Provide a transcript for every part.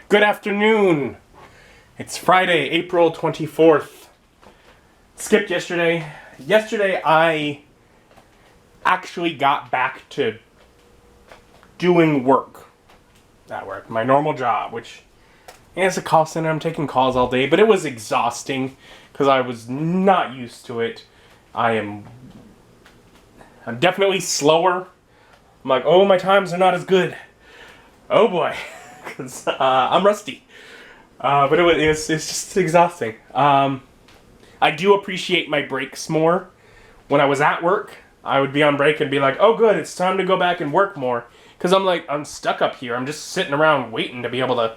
Good afternoon. It's Friday, April 24th. Skipped yesterday. Yesterday I actually got back to doing work at work, my normal job, which is a call center. I'm taking calls all day, but it was exhausting because I was not used to it. I'm definitely slower. I'm like, oh, my times are not as good. Oh boy, because I'm rusty. But it's just exhausting. I do appreciate my breaks more. When I was at work, I would be on break and be like, oh good, it's time to go back and work more. Because I'm stuck up here. I'm just sitting around waiting to be able to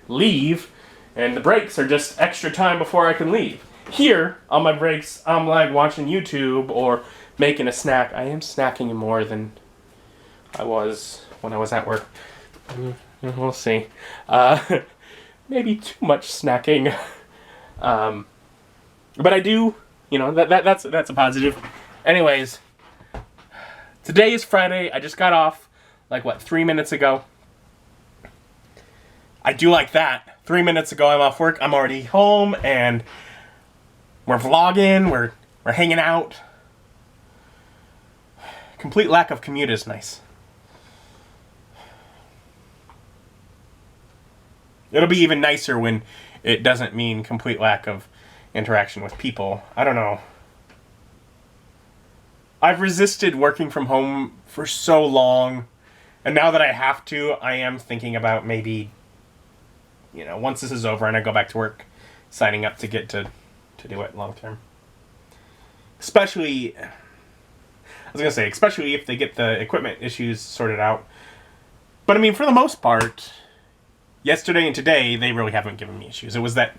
leave. And the breaks are just extra time before I can leave. Here, on my breaks, I'm like watching YouTube or making a snack. I am snacking more than I was when I was at work. We'll see. Maybe too much snacking. But I do, that's a positive. Anyways, today is Friday. I just got off, 3 minutes ago. I do like that. 3 minutes ago, I'm off work. I'm already home, and we're vlogging. We're hanging out. Complete lack of commute is nice. It'll be even nicer when it doesn't mean complete lack of interaction with people. I don't know. I've resisted working from home for so long, and now that I have to, I am thinking about maybe, once this is over and I go back to work, signing up to get to do it long term. Especially if they get the equipment issues sorted out. But I mean, for the most part, yesterday and today, they really haven't given me issues. It was that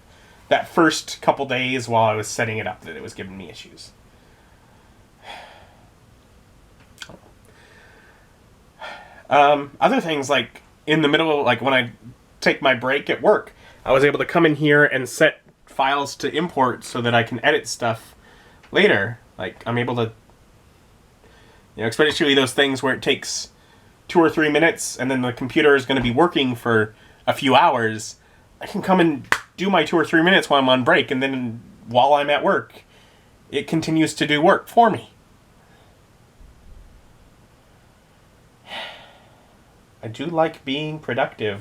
first couple days while I was setting it up that it was giving me issues. Other things, like in the middle, like when I take my break at work, I was able to come in here and set files to import so that I can edit stuff later. Like, I'm able to, especially those things where it takes 2 or 3 minutes and then the computer is going to be working for a few hours. I can come and do my 2 or 3 minutes while I'm on break, and then while I'm at work, it continues to do work for me. I do like being productive.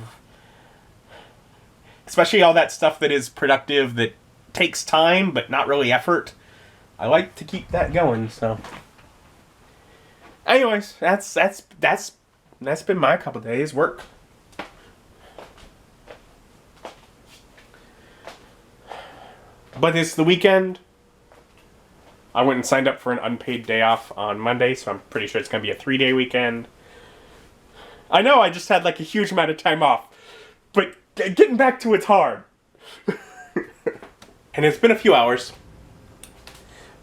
Especially all that stuff that is productive that takes time but not really effort. I like to keep that going, so. Anyways, that's been my couple days work. But it's the weekend. I went and signed up for an unpaid day off on Monday, so I'm pretty sure it's going to be a 3-day weekend. I know I just had a huge amount of time off, but getting back to it's hard. And it's been a few hours.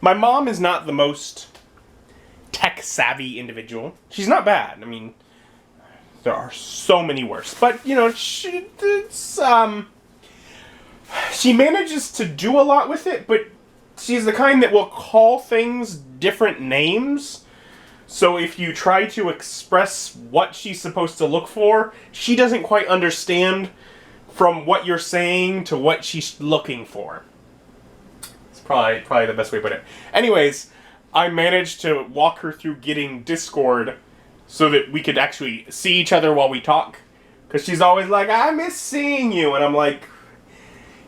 My mom is not the most tech-savvy individual. She's not bad. I mean, there are so many worse. But, she manages to do a lot with it, but she's the kind that will call things different names. So if you try to express what she's supposed to look for, she doesn't quite understand from what you're saying to what she's looking for. It's probably the best way to put it. Anyways, I managed to walk her through getting Discord so that we could actually see each other while we talk. Because she's always like, I miss seeing you. And I'm like,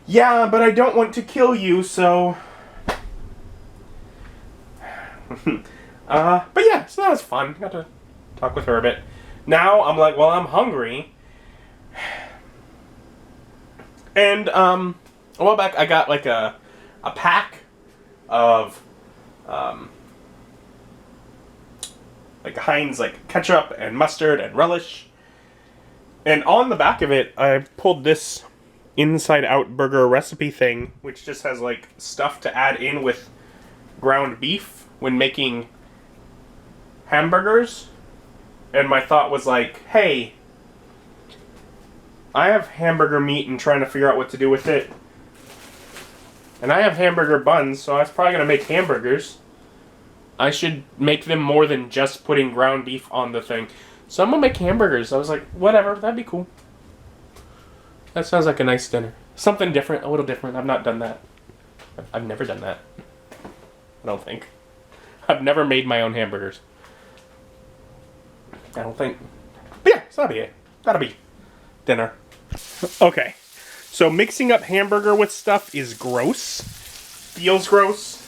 yeah, but I don't want to kill you, so. But yeah, so that was fun. Got to talk with her a bit. Now I'm like, well, I'm hungry. And a while back I got a pack of Heinz ketchup and mustard and relish. And on the back of it, I pulled this inside out burger recipe thing, which just has stuff to add in with ground beef when making hamburgers. And my thought was hey, I have hamburger meat and trying to figure out what to do with it. And I have hamburger buns, so I was probably going to make hamburgers. I should make them more than just putting ground beef on the thing. So I'm going to make hamburgers. I was like, whatever, that'd be cool. That sounds like a nice dinner. Something different, a little different. I've not done that. I've never done that. I don't think. I've never made my own hamburgers. I don't think. But yeah, so that'll be it. That'll be dinner. Okay. So mixing up hamburger with stuff is gross. Feels gross.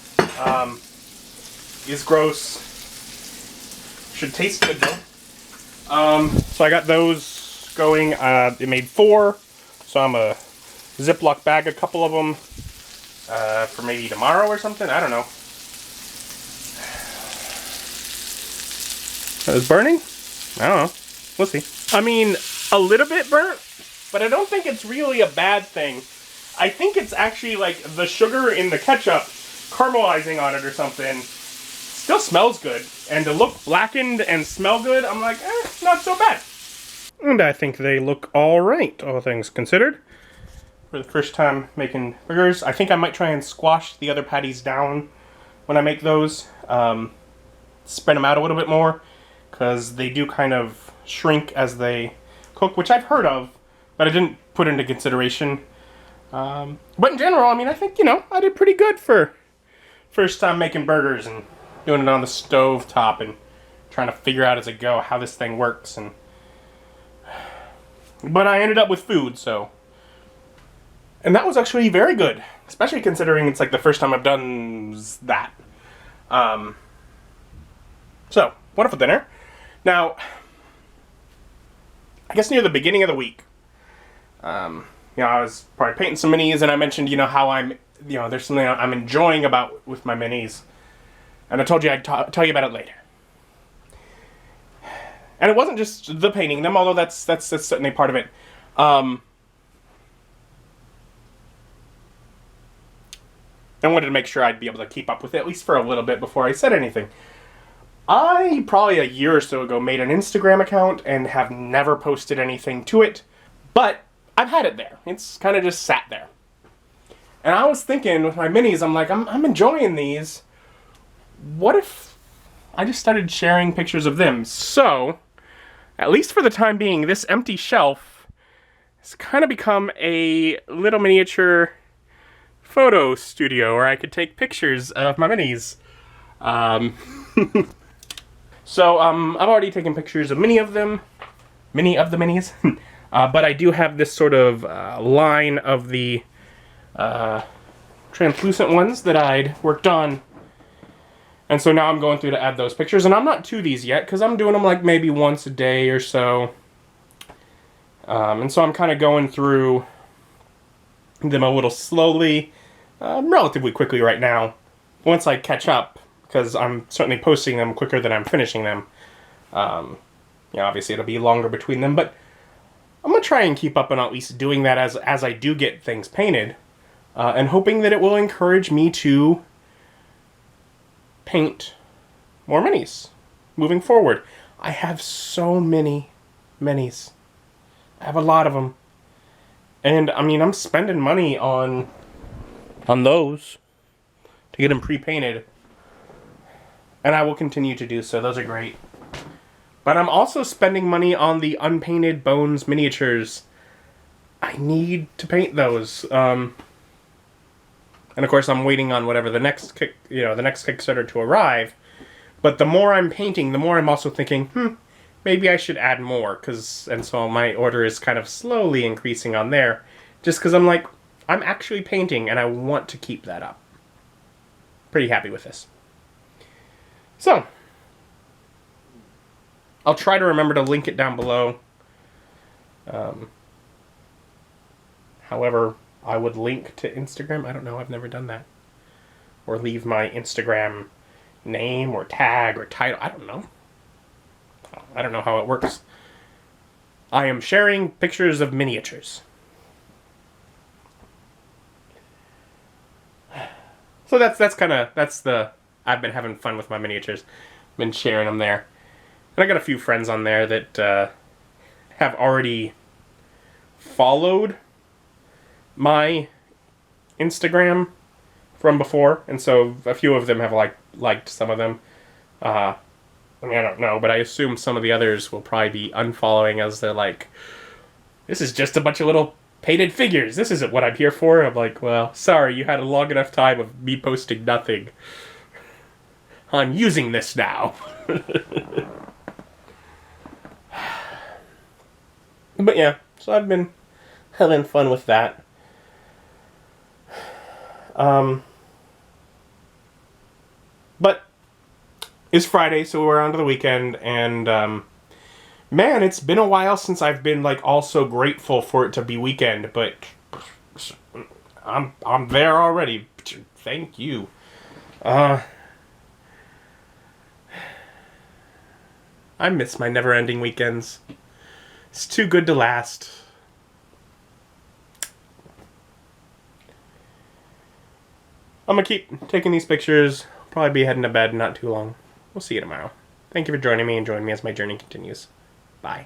Is gross. Should taste good though. So I got those going. It made 4. So I'm a Ziploc bag a couple of them for maybe tomorrow or something. I don't know. Is burning? I don't know. We'll see. I mean, a little bit burnt, but I don't think it's really a bad thing. I think it's actually like the sugar in the ketchup caramelizing on it or something. Still smells good. And to look blackened and smell good, I'm like, not so bad. And I think they look alright, all things considered. For the first time making burgers. I think I might try and squash the other patties down when I make those. Spread them out a little bit more, because they do kind of shrink as they cook, which I've heard of, but I didn't put into consideration. But in general, I mean, I think, I did pretty good for first time making burgers and doing it on the stove top and trying to figure out as I go how this thing works. But I ended up with food, so. And that was actually very good, especially considering it's like the first time I've done that. So, wonderful dinner. Now, I guess near the beginning of the week, I was probably painting some minis, and I mentioned, how I'm, there's something I'm enjoying about with my minis. And I told you I'd tell you about it later. And it wasn't just the painting them, although that's certainly part of it. I wanted to make sure I'd be able to keep up with it, at least for a little bit before I said anything. I, probably a year or so ago, made an Instagram account and have never posted anything to it. But I've had it there. It's kind of just sat there. And I was thinking with my minis, I'm like, I'm enjoying these. What if I just started sharing pictures of them? So, at least for the time being, this empty shelf has kind of become a little miniature photo studio where I could take pictures of my minis. So, I've already taken pictures of many of the minis. But I do have this sort of line of the translucent ones that I'd worked on. And so now I'm going through to add those pictures. And I'm not to these yet, because I'm doing them like maybe once a day or so. And so I'm kind of going through them a little slowly, relatively quickly right now. Once I catch up, because I'm certainly posting them quicker than I'm finishing them. Obviously it'll be longer between them, but I'm going to try and keep up on at least doing that as I do get things painted. And hoping that it will encourage me to paint more minis moving forward. I have so many minis. I have a lot of them. And, I mean, I'm spending money on those to get them pre-painted. And I will continue to do so. Those are great. But I'm also spending money on the unpainted Bones miniatures. I need to paint those. And of course I'm waiting on whatever the next Kickstarter to arrive. But the more I'm painting, the more I'm also thinking, maybe I should add more. And so my order is kind of slowly increasing on there. Just because I'm like, I'm actually painting and I want to keep that up. Pretty happy with this. So, I'll try to remember to link it down below. However, I would link to Instagram. I don't know. I've never done that. Or leave my Instagram name or tag or title. I don't know. I don't know how it works. I am sharing pictures of miniatures. So I've been having fun with my miniatures. Been sharing them there. And I got a few friends on there that have already followed my Instagram from before, and so a few of them have liked some of them. I mean, I don't know, but I assume some of the others will probably be unfollowing as they're like, this is just a bunch of little Painted figures. This isn't what I'm here for. I'm like, well, sorry, you had a long enough time of me posting nothing. I'm using this now. But yeah, so I've been having fun with that. But it's Friday, so we're on to the weekend, and man, it's been a while since I've been like also grateful for it to be weekend. But I'm there already. Thank you. I miss my never-ending weekends. It's too good to last. I'm gonna keep taking these pictures. Probably be heading to bed not too long. We'll see you tomorrow. Thank you for joining me and join me as my journey continues. Bye.